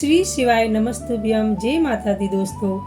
श्री शिवाय नमस्तुभ्यम। जय माता दी। दोस्तों,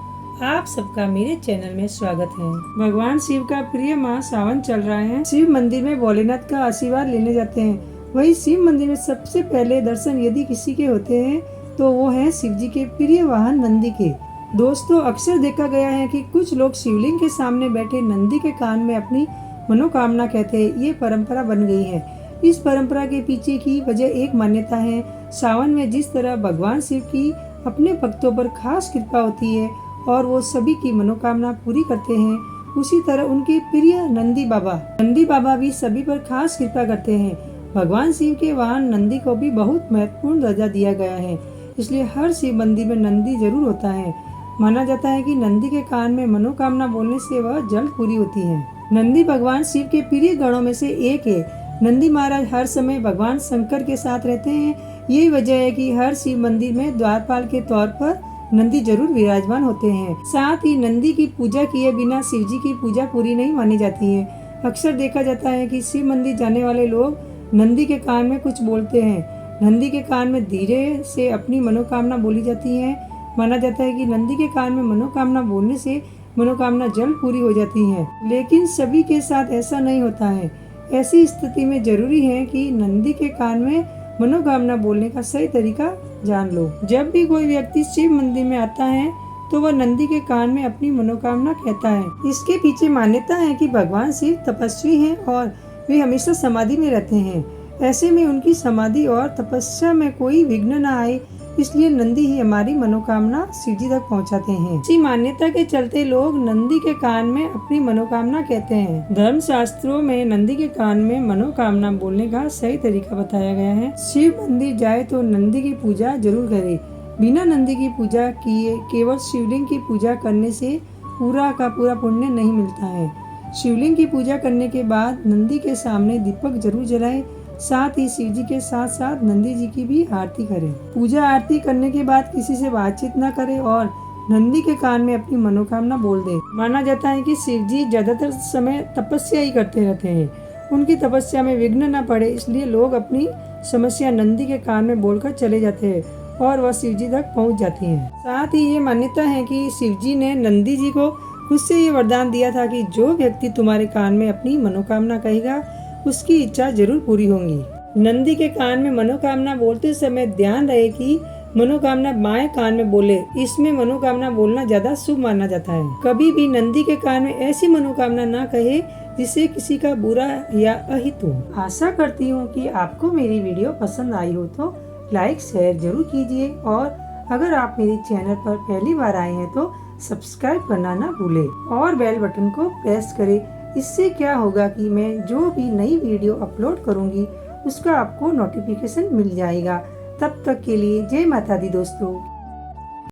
आप सबका मेरे चैनल में स्वागत है। भगवान शिव का प्रिय माह सावन चल रहा है। शिव मंदिर में भोलेनाथ का आशीर्वाद लेने जाते हैं। वही शिव मंदिर में सबसे पहले दर्शन यदि किसी के होते हैं तो वो है शिव जी के प्रिय वाहन नंदी के। दोस्तों, अक्सर देखा गया है कि कुछ लोग शिवलिंग के सामने बैठे नंदी के कान में अपनी मनोकामना कहते हैं। ये परंपरा बन गई है। इस परंपरा के पीछे की वजह एक मान्यता है। सावन में जिस तरह भगवान शिव की अपने भक्तों पर खास कृपा होती है और वो सभी की मनोकामना पूरी करते हैं, उसी तरह उनके प्रिय नंदी बाबा भी सभी पर खास कृपा करते हैं। भगवान शिव के वाहन नंदी को भी बहुत महत्वपूर्ण दर्जा दिया गया है, इसलिए हर शिव मंदिर में नंदी जरूर होता है। माना जाता है कि नंदी के कान में मनोकामना बोलने से वह जल्द पूरी होती है। नंदी भगवान शिव के प्रिय गणों में से एक है। नंदी महाराज हर समय भगवान शंकर के साथ रहते हैं। यही वजह है कि हर शिव मंदिर में द्वारपाल के तौर पर नंदी जरूर विराजमान होते हैं। साथ ही नंदी की पूजा किए बिना शिव जी की पूजा पूरी नहीं मानी जाती है। अक्सर देखा जाता है कि शिव मंदिर जाने वाले लोग नंदी के कान में कुछ बोलते हैं। नंदी के कान में धीरे से अपनी मनोकामना बोली जाती है। माना जाता है कि नंदी के कान में मनोकामना बोलने से मनोकामना जल्द पूरी हो जाती है, लेकिन सभी के साथ ऐसा नहीं होता है। ऐसी स्थिति में जरूरी है कि नंदी के कान में मनोकामना बोलने का सही तरीका जान लो। जब भी कोई व्यक्ति शिव मंदिर में आता है तो वह नंदी के कान में अपनी मनोकामना कहता है। इसके पीछे मान्यता है कि भगवान शिव तपस्वी हैं और वे हमेशा समाधि में रहते हैं। ऐसे में उनकी समाधि और तपस्या में कोई विघ्न न आए, इसलिए नंदी ही हमारी मनोकामना शिव जी तक पहुंचाते हैं। इसी मान्यता के चलते लोग नंदी के कान में अपनी मनोकामना कहते हैं। धर्म शास्त्रों में नंदी के कान में मनोकामना बोलने का सही तरीका बताया गया है। शिव मंदिर जाए तो नंदी की पूजा जरूर करे। बिना नंदी की पूजा किए केवल शिवलिंग की पूजा करने से पूरा का पूरा पुण्य नहीं मिलता है। शिवलिंग की पूजा करने के बाद नंदी के सामने दीपक जरूर जलाए। साथ ही शिव जी के साथ साथ नंदी जी की भी आरती करें। पूजा आरती करने के बाद किसी से बातचीत न करें और नंदी के कान में अपनी मनोकामना बोल दे। माना जाता है कि शिव जी ज्यादातर समय तपस्या ही करते रहते हैं। उनकी तपस्या में विघ्न न पड़े, इसलिए लोग अपनी समस्या नंदी के कान में बोलकर चले जाते हैं और वह शिव जी तक पहुँच जाती है। साथ ही ये मान्यता है कि शिव जी ने नंदी जी को खुद से ये वरदान दिया था कि जो व्यक्ति तुम्हारे कान में अपनी मनोकामना कहेगा उसकी इच्छा जरूर पूरी होंगी। नंदी के कान में मनोकामना बोलते समय ध्यान रहे कि मनोकामना बाएं कान में बोले। इसमें मनोकामना बोलना ज्यादा शुभ माना जाता है। कभी भी नंदी के कान में ऐसी मनोकामना ना कहे जिससे किसी का बुरा या अहित हो। आशा करती हूँ कि आपको मेरी वीडियो पसंद आई हो तो लाइक शेयर जरूर कीजिए और अगर आप मेरे चैनल पर पहली बार आए हैं तो सब्सक्राइब करना ना भूले और बेल बटन को प्रेस करें। इससे क्या होगा कि मैं जो भी नई वीडियो अपलोड करूंगी उसका आपको नोटिफिकेशन मिल जाएगा। तब तक के लिए जय माता दी दोस्तों।